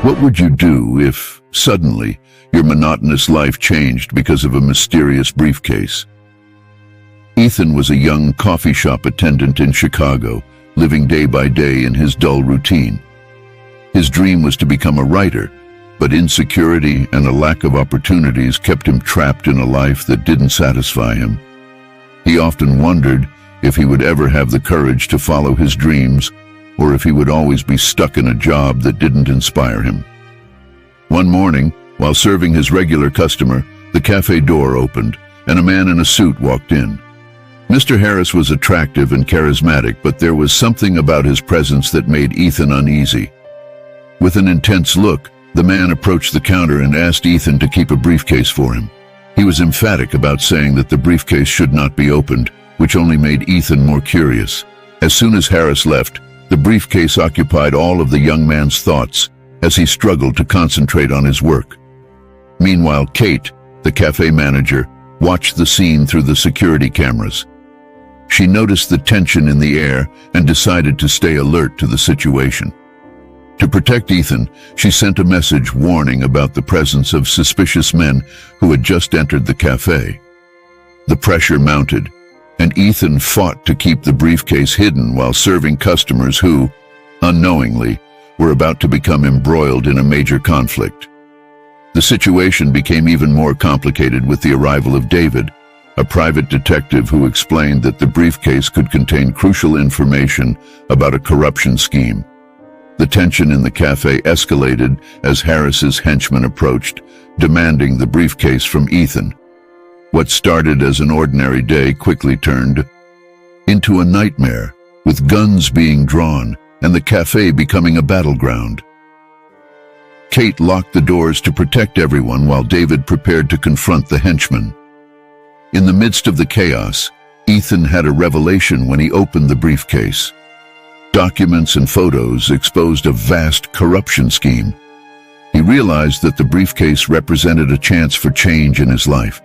What would you do if, suddenly, your monotonous life changed because of a mysterious briefcase? Ethan was a young coffee shop attendant in Chicago, living day by day in his dull routine. His dream was to become a writer, but insecurity and a lack of opportunities kept him trapped in a life that didn't satisfy him. He often wondered if he would ever have the courage to follow his dreams, or if he would always be stuck in a job that didn't inspire him. One morning, while serving his regular customer, the cafe door opened, and a man in a suit walked in. Mr. Harris was attractive and charismatic, but there was something about his presence that made Ethan uneasy. With an intense look, the man approached the counter and asked Ethan to keep a briefcase for him. He was emphatic about saying that the briefcase should not be opened, which only made Ethan more curious. As soon as Harris left, the briefcase occupied all of the young man's thoughts as he struggled to concentrate on his work. Meanwhile, Kate, the cafe manager, watched the scene through the security cameras. She noticed the tension in the air and decided to stay alert to the situation. To protect Ethan, she sent a message warning about the presence of suspicious men who had just entered the cafe. The pressure mounted, and Ethan fought to keep the briefcase hidden while serving customers who, unknowingly, were about to become embroiled in a major conflict. The situation became even more complicated with the arrival of David, a private detective who explained that the briefcase could contain crucial information about a corruption scheme. The tension in the cafe escalated as Harris's henchmen approached, demanding the briefcase from Ethan. What started as an ordinary day quickly turned into a nightmare, with guns being drawn and the cafe becoming a battleground. Kate locked the doors to protect everyone while David prepared to confront the henchmen. In the midst of the chaos, Ethan had a revelation when he opened the briefcase. Documents and photos exposed a vast corruption scheme. He realized that the briefcase represented a chance for change in his life.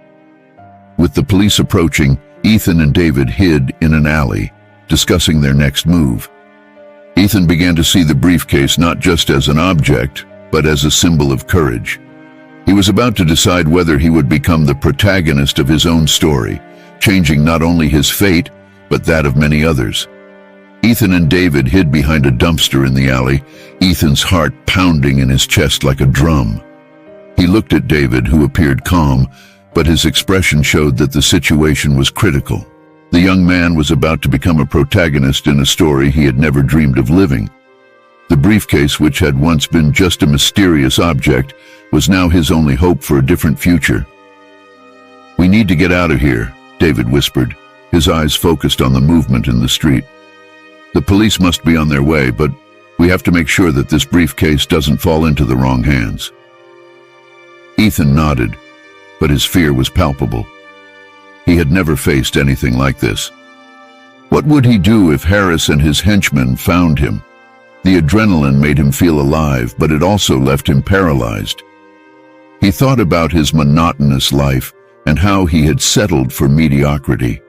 With the police approaching, Ethan and David hid in an alley, discussing their next move. Ethan began to see the briefcase not just as an object, but as a symbol of courage. He was about to decide whether he would become the protagonist of his own story, changing not only his fate, but that of many others. Ethan and David hid behind a dumpster in the alley, Ethan's heart pounding in his chest like a drum. He looked at David, who appeared calm, but his expression showed that the situation was critical. The young man was about to become a protagonist in a story he had never dreamed of living. The briefcase, which had once been just a mysterious object, was now his only hope for a different future. "We need to get out of here," David whispered, his eyes focused on the movement in the street. "The police must be on their way, but we have to make sure that this briefcase doesn't fall into the wrong hands." Ethan nodded, but his fear was palpable. He had never faced anything like this. What would he do if Harris and his henchmen found him? The adrenaline made him feel alive, but it also left him paralyzed. He thought about his monotonous life and how he had settled for mediocrity.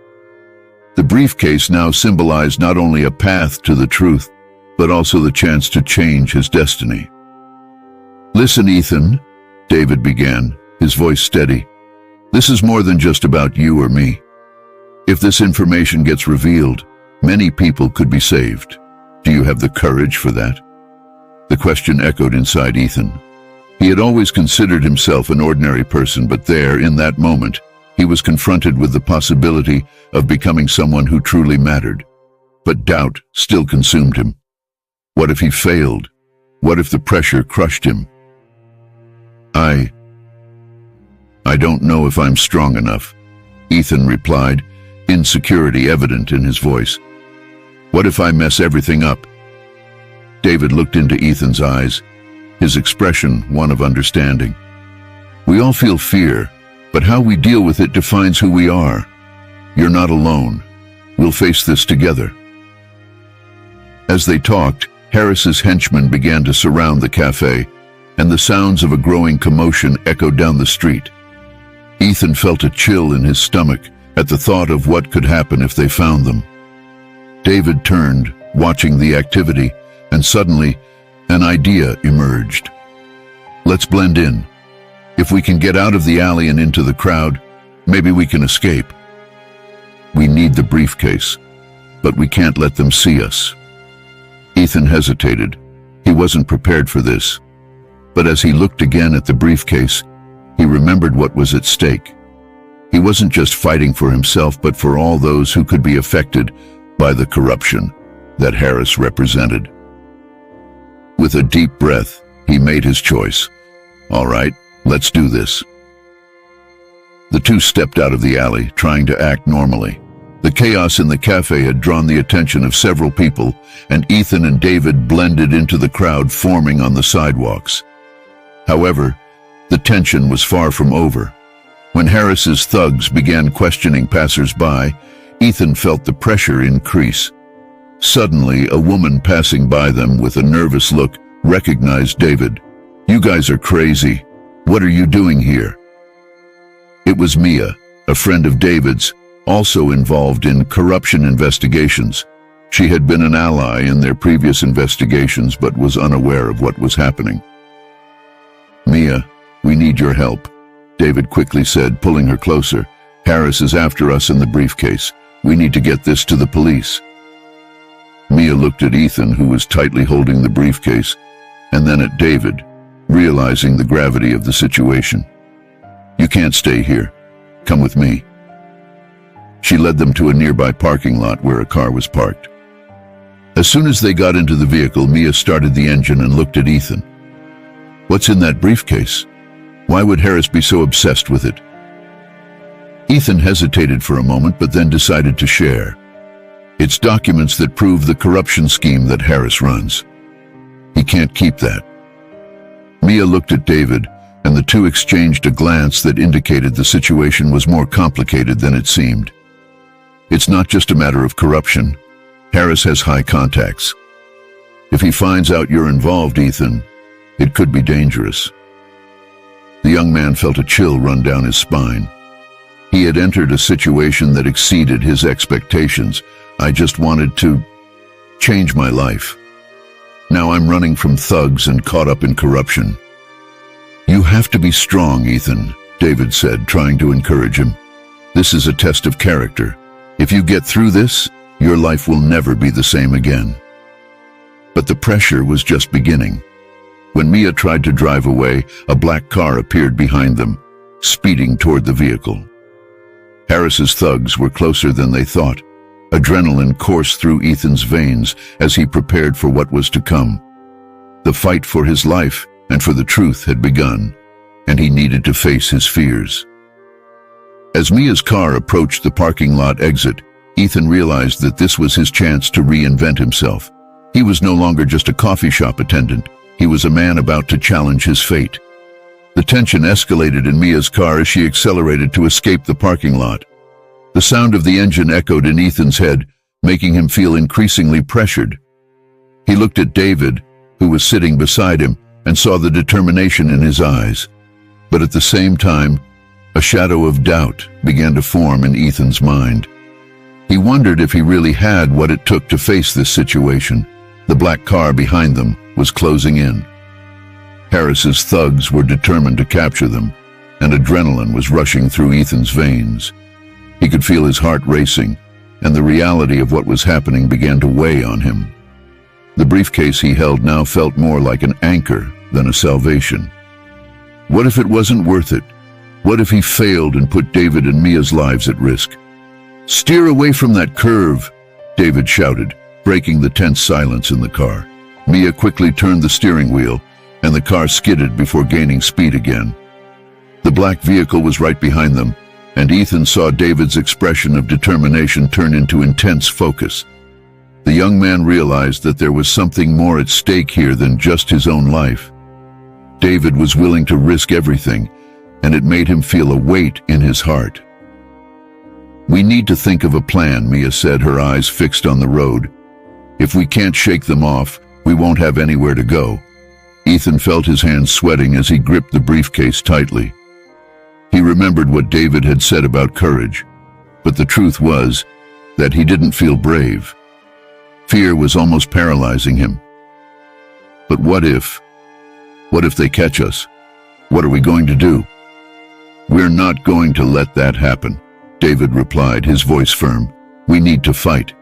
The briefcase now symbolized not only a path to the truth, but also the chance to change his destiny. "Listen, Ethan," David began, his voice steady. "This is more than just about you or me. If this information gets revealed, many people could be saved. Do you have the courage for that?" The question echoed inside Ethan. He had always considered himself an ordinary person, but there, in that moment, he was confronted with the possibility of becoming someone who truly mattered. But doubt still consumed him. What if he failed? What if the pressure crushed him? I don't know if I'm strong enough," Ethan replied, insecurity evident in his voice. "What if I mess everything up?" David looked into Ethan's eyes, his expression one of understanding. "We all feel fear, but how we deal with it defines who we are. You're not alone. We'll face this together." As they talked, Harris's henchmen began to surround the cafe, and the sounds of a growing commotion echoed down the street. Ethan felt a chill in his stomach at the thought of what could happen if they found them. David turned, watching the activity, and suddenly, an idea emerged. Let's blend in. If we can get out of the alley and into the crowd, maybe we can escape. We need the briefcase, but we can't let them see us. Ethan hesitated. He wasn't prepared for this. But as he looked again at the briefcase, he remembered what was at stake. He wasn't just fighting for himself, but for all those who could be affected by the corruption that Harris represented. With a deep breath, he made his choice. All right, let's do this. The two stepped out of the alley, trying to act normally. The chaos in the cafe had drawn the attention of several people, and Ethan and David blended into the crowd forming on the sidewalks. However, the tension was far from over. When Harris's thugs began questioning passers-by, Ethan felt the pressure increase. Suddenly, a woman passing by them with a nervous look recognized David. "You guys are crazy. What are you doing here?" It was Mia, a friend of David's, also involved in corruption investigations. She had been an ally in their previous investigations but was unaware of what was happening. "Mia, we need your help," David quickly said, pulling her closer. "Harris is after us in the briefcase. We need to get this to the police." Mia looked at Ethan, who was tightly holding the briefcase, and then at David, realizing the gravity of the situation. "You can't stay here. Come with me." She led them to a nearby parking lot where a car was parked. As soon as they got into the vehicle, Mia started the engine and looked at Ethan. "What's in that briefcase? Why would Harris be so obsessed with it?" Ethan hesitated for a moment, but then decided to share. "It's documents that prove the corruption scheme that Harris runs. He can't keep that." Mia looked at David, and the two exchanged a glance that indicated the situation was more complicated than it seemed. "It's not just a matter of corruption. Harris has high contacts. If he finds out you're involved, Ethan, it could be dangerous." The young man felt a chill run down his spine. He had entered a situation that exceeded his expectations. "I just wanted to change my life. Now I'm running from thugs and caught up in corruption." "You have to be strong, Ethan," David said, trying to encourage him. "This is a test of character. If you get through this, your life will never be the same again." But the pressure was just beginning. When Mia tried to drive away, a black car appeared behind them, speeding toward the vehicle. Harris's thugs were closer than they thought. Adrenaline coursed through Ethan's veins as he prepared for what was to come. The fight for his life and for the truth had begun, and he needed to face his fears. As Mia's car approached the parking lot exit, Ethan realized that this was his chance to reinvent himself. He was no longer just a coffee shop attendant. He was a man about to challenge his fate. The tension escalated in Mia's car as she accelerated to escape the parking lot. The sound of the engine echoed in Ethan's head, making him feel increasingly pressured. He looked at David, who was sitting beside him, and saw the determination in his eyes. But at the same time, a shadow of doubt began to form in Ethan's mind. He wondered if he really had what it took to face this situation. The black car behind them was closing in. Harris's thugs were determined to capture them, and adrenaline was rushing through Ethan's veins. He could feel his heart racing, and the reality of what was happening began to weigh on him. The briefcase he held now felt more like an anchor than a salvation. What if it wasn't worth it? What if he failed and put David and Mia's lives at risk? "Steer away from that curve," David shouted, breaking the tense silence in the car. Mia quickly turned the steering wheel, and the car skidded before gaining speed again. The black vehicle was right behind them, and Ethan saw David's expression of determination turn into intense focus. The young man realized that there was something more at stake here than just his own life. David was willing to risk everything, and it made him feel a weight in his heart. "We need to think of a plan," Mia said, her eyes fixed on the road. "If we can't shake them off, we won't have anywhere to go." Ethan felt his hands sweating as he gripped the briefcase tightly. He remembered what David had said about courage, but the truth was that he didn't feel brave. Fear was almost paralyzing him. But what if they catch us? What are we going to do?" "We're not going to let that happen," David replied, his voice firm. "We need to fight.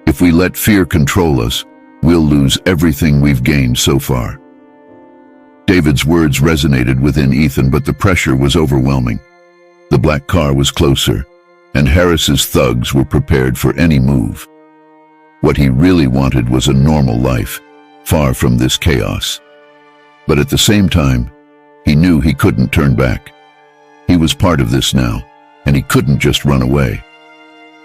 If we let fear control us, we'll lose everything we've gained so far." David's words resonated within Ethan, but the pressure was overwhelming. The black car was closer, and Harris's thugs were prepared for any move. What he really wanted was a normal life, far from this chaos. But at the same time, he knew he couldn't turn back. He was part of this now, and he couldn't just run away.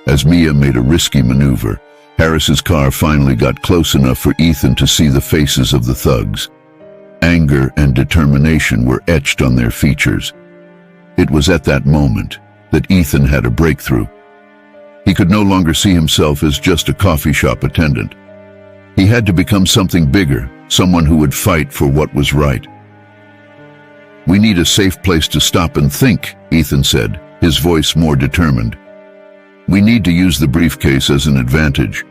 As Mia made a risky maneuver, Harris's car finally got close enough for Ethan to see the faces of the thugs. Anger and determination were etched on their features. It was at that moment that Ethan had a breakthrough. He could no longer see himself as just a coffee shop attendant. He had to become something bigger, someone who would fight for what was right. "We need a safe place to stop and think," Ethan said, his voice more determined. "We need to use the briefcase as an advantage.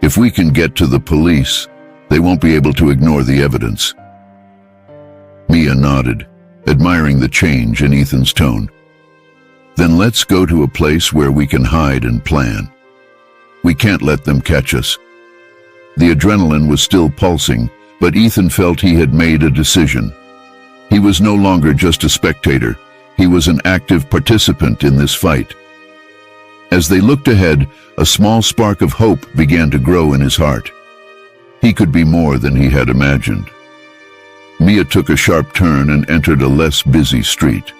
If we can get to the police, they won't be able to ignore the evidence." Mia nodded, admiring the change in Ethan's tone. "Then let's go to a place where we can hide and plan. We can't let them catch us." The adrenaline was still pulsing, but Ethan felt he had made a decision. He was no longer just a spectator. He was an active participant in this fight. As they looked ahead, a small spark of hope began to grow in his heart. He could be more than he had imagined. Mia took a sharp turn and entered a less busy street.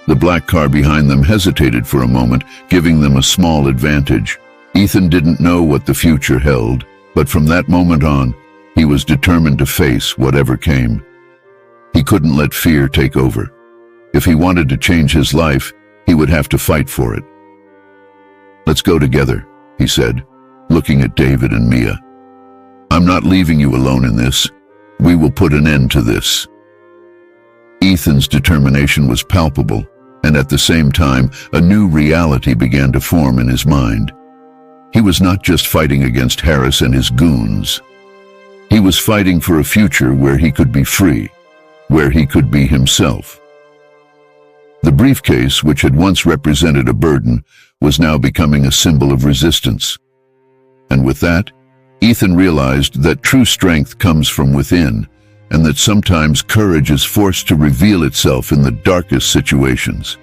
The black car behind them hesitated for a moment, giving them a small advantage. Ethan didn't know what the future held, but from that moment on, he was determined to face whatever came. He couldn't let fear take over. If he wanted to change his life, he would have to fight for it. "Let's go together," he said, looking at David and Mia. "I'm not leaving you alone in this. We will put an end to this." Ethan's determination was palpable, and at the same time, a new reality began to form in his mind. He was not just fighting against Harris and his goons. He was fighting for a future where he could be free, where he could be himself. The briefcase, which had once represented a burden, was now becoming a symbol of resistance. And with that, Ethan realized that true strength comes from within, and that sometimes courage is forced to reveal itself in the darkest situations.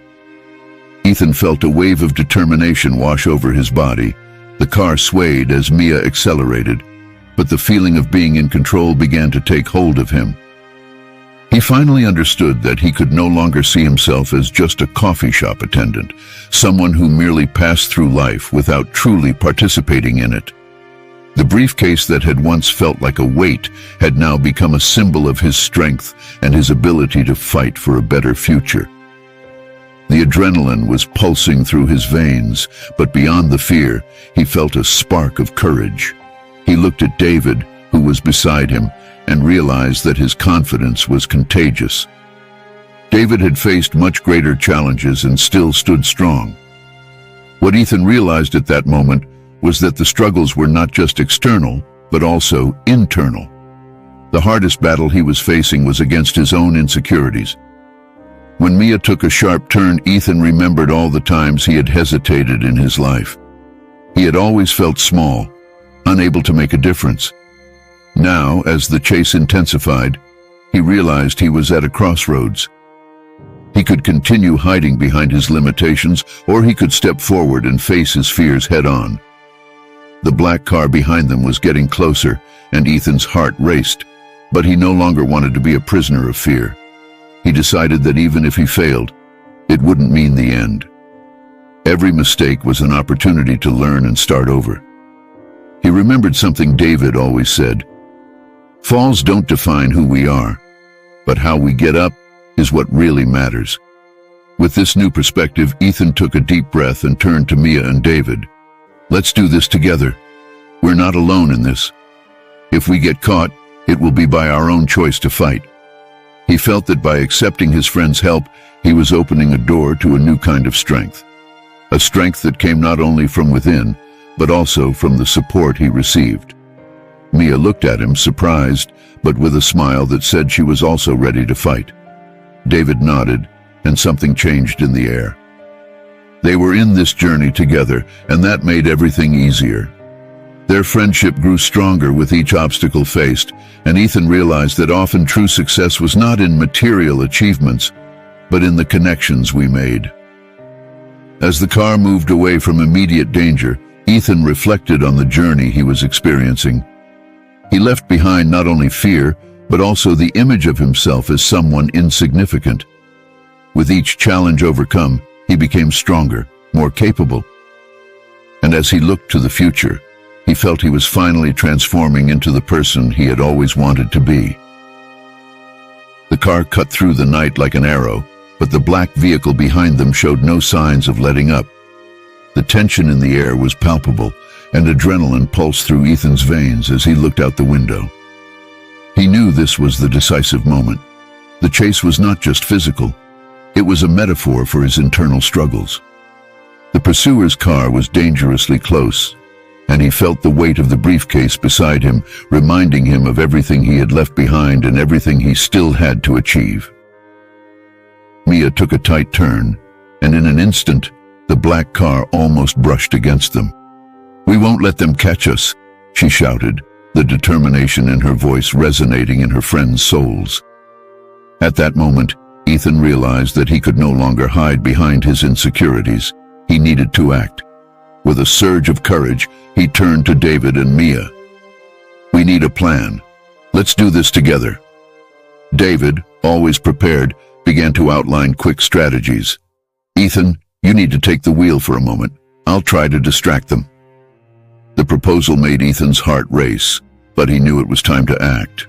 Ethan felt a wave of determination wash over his body. The car swayed as Mia accelerated, but the feeling of being in control began to take hold of him. He finally understood that he could no longer see himself as just a coffee shop attendant, someone who merely passed through life without truly participating in it. The briefcase that had once felt like a weight had now become a symbol of his strength and his ability to fight for a better future. The adrenaline was pulsing through his veins, but beyond the fear, he felt a spark of courage. He looked at David, who was beside him, and realized that his confidence was contagious. David had faced much greater challenges and still stood strong. What Ethan realized at that moment was that the struggles were not just external, but also internal. The hardest battle he was facing was against his own insecurities. When Mia took a sharp turn, Ethan remembered all the times he had hesitated in his life. He had always felt small, unable to make a difference. Now, as the chase intensified, he realized he was at a crossroads. He could continue hiding behind his limitations, or he could step forward and face his fears head-on. The black car behind them was getting closer, and Ethan's heart raced, but he no longer wanted to be a prisoner of fear. He decided that even if he failed, it wouldn't mean the end. Every mistake was an opportunity to learn and start over. He remembered something David always said: "Falls don't define who we are, but how we get up is what really matters." With this new perspective, Ethan took a deep breath and turned to Mia and David. "Let's do this together. We're not alone in this. If we get caught, it will be by our own choice to fight." He felt that by accepting his friend's help, he was opening a door to a new kind of strength. A strength that came not only from within, but also from the support he received. Mia looked at him, surprised, but with a smile that said she was also ready to fight. David nodded, and something changed in the air. They were in this journey together, and that made everything easier. Their friendship grew stronger with each obstacle faced, and Ethan realized that often true success was not in material achievements, but in the connections we made. As the car moved away from immediate danger, Ethan reflected on the journey he was experiencing. He left behind not only fear, but also the image of himself as someone insignificant. With each challenge overcome, he became stronger, more capable. And as he looked to the future, he felt he was finally transforming into the person he had always wanted to be. The car cut through the night like an arrow, but the black vehicle behind them showed no signs of letting up. The tension in the air was palpable, and adrenaline pulsed through Ethan's veins as he looked out the window. He knew this was the decisive moment. The chase was not just physical. It was a metaphor for his internal struggles. The pursuer's car was dangerously close, and he felt the weight of the briefcase beside him, reminding him of everything he had left behind and everything he still had to achieve. Mia took a tight turn, and in an instant, the black car almost brushed against them. "We won't let them catch us," she shouted, the determination in her voice resonating in her friends' souls. At that moment, Ethan realized that he could no longer hide behind his insecurities. He needed to act. With a surge of courage, he turned to David and Mia. "We need a plan. Let's do this together." David, always prepared, began to outline quick strategies. "Ethan, you need to take the wheel for a moment. I'll try to distract them." The proposal made Ethan's heart race, but he knew it was time to act.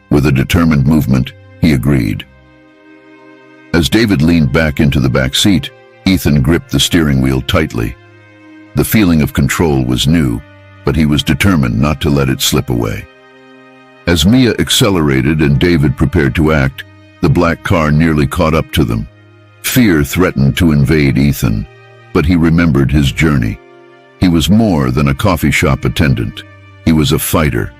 With a determined movement, he agreed. As David leaned back into the back seat, Ethan gripped the steering wheel tightly. The feeling of control was new, but he was determined not to let it slip away. As Mia accelerated and David prepared to act, the black car nearly caught up to them. Fear threatened to invade Ethan, but he remembered his journey. He was more than a coffee shop attendant. He was a fighter.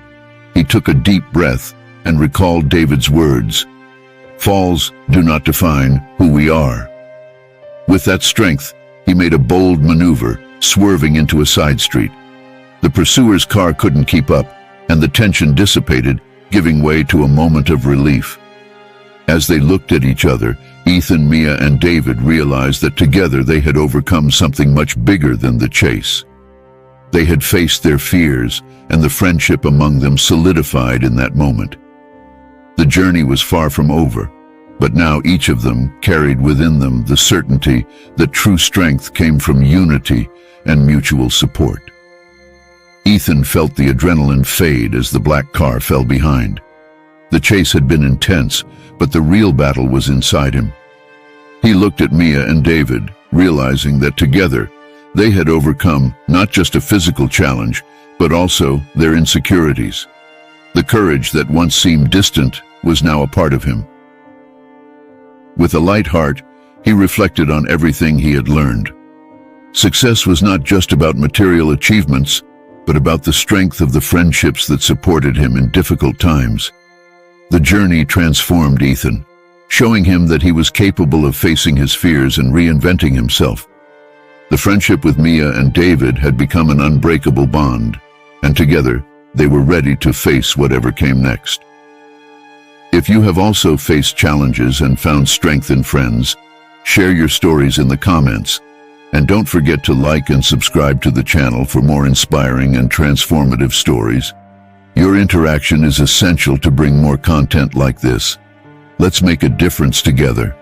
He took a deep breath and recalled David's words, "Falls do not define who we are." With that strength, he made a bold maneuver, swerving into a side street. The pursuer's car couldn't keep up, and the tension dissipated, giving way to a moment of relief. As they looked at each other, Ethan, Mia, and David realized that together they had overcome something much bigger than the chase. They had faced their fears, and the friendship among them solidified in that moment. The journey was far from over, but now each of them carried within them the certainty that true strength came from unity and mutual support. Ethan felt the adrenaline fade as the black car fell behind. The chase had been intense, but the real battle was inside him. He looked at Mia and David, realizing that together they had overcome not just a physical challenge, but also their insecurities. The courage that once seemed distant was now a part of him. With a light heart, he reflected on everything he had learned. Success was not just about material achievements, but about the strength of the friendships that supported him in difficult times. The journey transformed Ethan, showing him that he was capable of facing his fears and reinventing himself. The friendship with Mia and David had become an unbreakable bond, and together they were ready to face whatever came next. If you have also faced challenges and found strength in friends, share your stories in the comments, and don't forget to like and subscribe to the channel for more inspiring and transformative stories. Your interaction is essential to bring more content like this. Let's make a difference together.